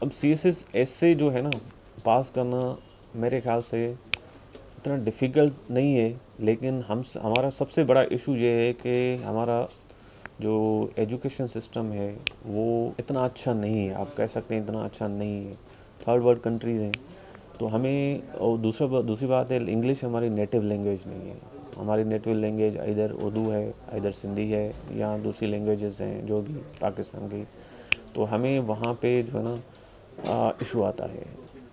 अब CSS ऐसे जो है ना पास करना मेरे ख्याल से इतना डिफ़िकल्ट नहीं है, लेकिन हमारा सबसे बड़ा इशू ये है कि हमारा जो एजुकेशन सिस्टम है वो इतना अच्छा नहीं है। आप कह सकते हैं इतना अच्छा नहीं है। थर्ड वर्ल्ड कंट्रीज़ हैं, तो हमें और दूसरी बात है, इंग्लिश हमारी नेटिव लैंग्वेज नहीं है। हमारी नेटिव लैंग्वेज इधर उर्दू है, इधर सिंधी है, या दूसरी लैंग्वेजेस हैं जो भी पाकिस्तान की। तो हमें वहाँ पे जो है ना इशू आता है।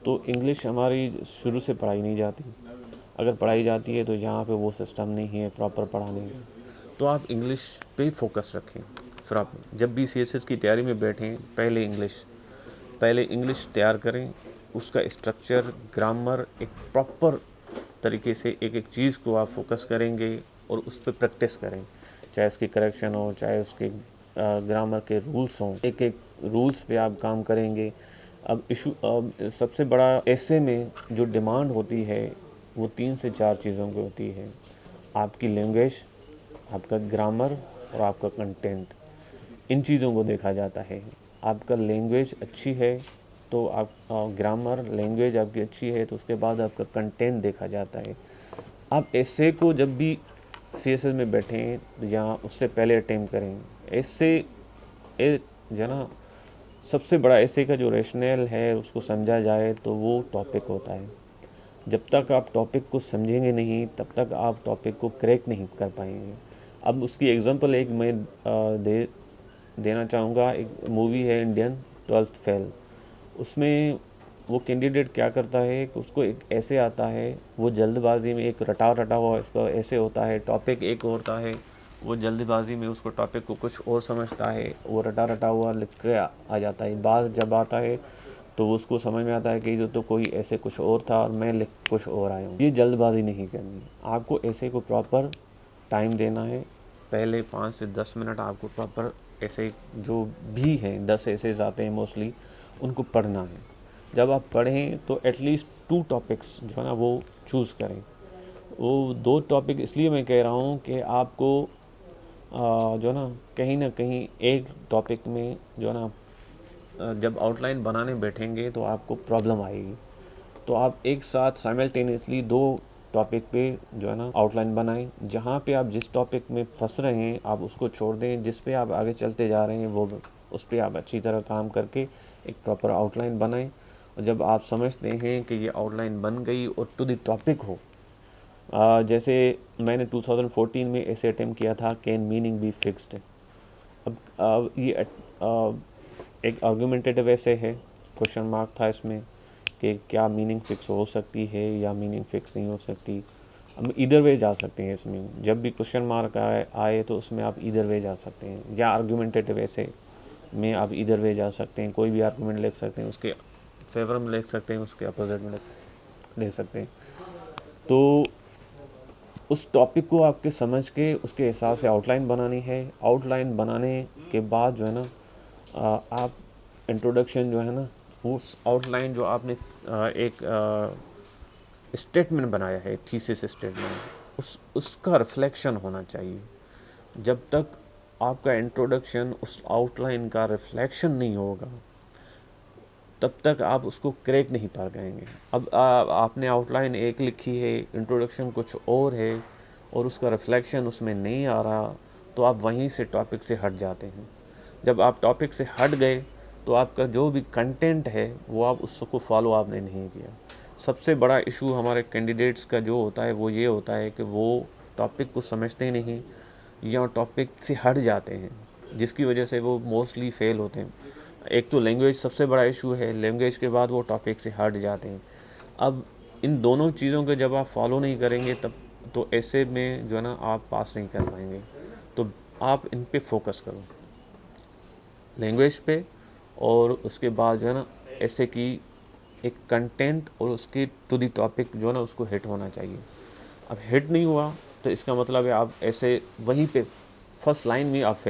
तो इंग्लिश हमारी शुरू से पढ़ाई नहीं जाती। अगर पढ़ाई जाती है तो यहाँ पे वो सिस्टम नहीं है प्रॉपर पढ़ाने का। तो आप इंग्लिश पे ही फोकस रखें। फिर आप जब भी CSS की तैयारी में बैठें, पहले इंग्लिश तैयार करें। उसका स्ट्रक्चर, ग्रामर एक प्रॉपर तरीके से एक एक चीज़ को आप फोकस करेंगे और उस पर प्रैक्टिस करें। चाहे उसकी करेक्शन हो, चाहे उसके ग्रामर के रूल्स हों, एक एक रूल्स पे आप काम करेंगे। अब सबसे बड़ा ऐसे में जो डिमांड होती है वो 3 से 4 चीज़ों की होती है। आपकी लैंग्वेज, आपका ग्रामर और आपका कंटेंट। इन चीज़ों को देखा जाता है। आपका लैंग्वेज अच्छी है तो आप ग्रामर, लैंग्वेज आपकी अच्छी है तो उसके बाद आपका कंटेंट देखा जाता है। आप ऐसे को जब भी CSS में बैठें या उससे पहले अटेम्प्ट करें, ऐसे जो ना सबसे बड़ा ऐसे का जो रैशनल है उसको समझा जाए तो वो टॉपिक होता है। जब तक आप टॉपिक को समझेंगे नहीं तब तक आप टॉपिक को क्रैक नहीं कर पाएंगे। अब उसकी एग्जांपल एक मैं देना चाहूँगा। एक मूवी है इंडियन, 12th फेल। उसमें वो कैंडिडेट क्या करता है कि उसको एक ऐसे आता है, वो जल्दबाजी में एक रटा हुआ इसका ऐसे होता है, टॉपिक एक होता है, वो जल्दबाजी में उसको टॉपिक को कुछ और समझता है, वो रटा हुआ लिख के आ जाता है। बाद जब आता है तो उसको समझ में आता है कि जो तो कोई ऐसे कुछ और था और मैं लिख कुछ और आया हूँ। ये जल्दबाजी नहीं करनी। आपको ऐसे को प्रॉपर टाइम देना है। पहले 5 से 10 मिनट आपको प्रॉपर ऐसे जो भी हैं, 10 ऐसे आते हैं मोस्टली, उनको पढ़ना है। जब आप पढ़ें तो एटलीस्ट 2 टॉपिक्स जो है ना वो चूज़ करें। वो 2 टॉपिक इसलिए मैं कह रहा हूँ कि आपको जो ना कहीं एक टॉपिक में जो है ना जब आउटलाइन बनाने बैठेंगे तो आपको प्रॉब्लम आएगी। तो आप एक साथ साइमल्टेनियसली 2 टॉपिक पे जो है ना आउटलाइन बनाएं। जहाँ पे आप जिस टॉपिक में फंस रहे हैं आप उसको छोड़ दें, जिस पे आप आगे चलते जा रहे हैं वो उस पर आप अच्छी तरह काम करके एक प्रॉपर आउटलाइन बनाएं। और जब आप समझते हैं कि ये आउटलाइन बन गई और टू द टॉपिक हो, जैसे मैंने 2014 में ऐसे अटेम्प्ट किया था, कैन मीनिंग बी फिक्स्ड। अब ये एक आर्गुमेंटेटिव ऐसे है, क्वेश्चन मार्क था इसमें कि क्या मीनिंग फ़िक्स हो सकती है या मीनिंग फ़िक्स नहीं हो सकती। हम इधर वे जा सकते हैं इसमें। जब भी क्वेश्चन मार्क आए तो उसमें आप इधर वे जा सकते हैं, या आर्गुमेंटेटिव ऐसे में आप इधर वे जा सकते हैं। कोई भी आर्गुमेंट लिख सकते हैं, उसके फेवर में लिख सकते हैं, उसके अपोजिट में लिख सकते हैं। तो उस टॉपिक को आपके समझ के उसके हिसाब से आउटलाइन बनानी है। आउटलाइन बनाने के बाद जो है ना आप इंट्रोडक्शन जो है ना, उस आउटलाइन जो आपने एक स्टेटमेंट बनाया है, थीसिस स्टेटमेंट, उसका रिफ्लेक्शन होना चाहिए। जब तक आपका इंट्रोडक्शन उस आउटलाइन का रिफ्लेक्शन नहीं होगा तब तक आप उसको क्रैक नहीं पा पाएंगे। अब आपने आउटलाइन एक लिखी है, इंट्रोडक्शन कुछ और है और उसका रिफ्लेक्शन उसमें नहीं आ रहा, तो आप वहीं से टॉपिक से हट जाते हैं। जब आप टॉपिक से हट गए तो आपका जो भी कंटेंट है वो आप उसको फॉलो आपने नहीं किया। सबसे बड़ा इशू हमारे कैंडिडेट्स का जो होता है वो ये होता है कि वो टॉपिक को समझते नहीं या टॉपिक से हट जाते हैं, जिसकी वजह से वो मोस्टली फेल होते हैं। एक तो लैंग्वेज सबसे बड़ा इशू है, लैंग्वेज के बाद वो टॉपिक से हट जाते हैं। अब इन दोनों चीज़ों को जब आप फॉलो नहीं करेंगे तब तो ऐसे में जो है ना आप पास नहीं कर पाएंगे। तो आप इन पे फोकस करो, लैंग्वेज पे, और उसके बाद जो है ना ऐसे की एक कंटेंट और उसके टू द टॉपिक जो है ना उसको हिट होना चाहिए। अब हिट नहीं हुआ तो इसका मतलब है आप ऐसे वहीं पे फर्स्ट लाइन में आप फेल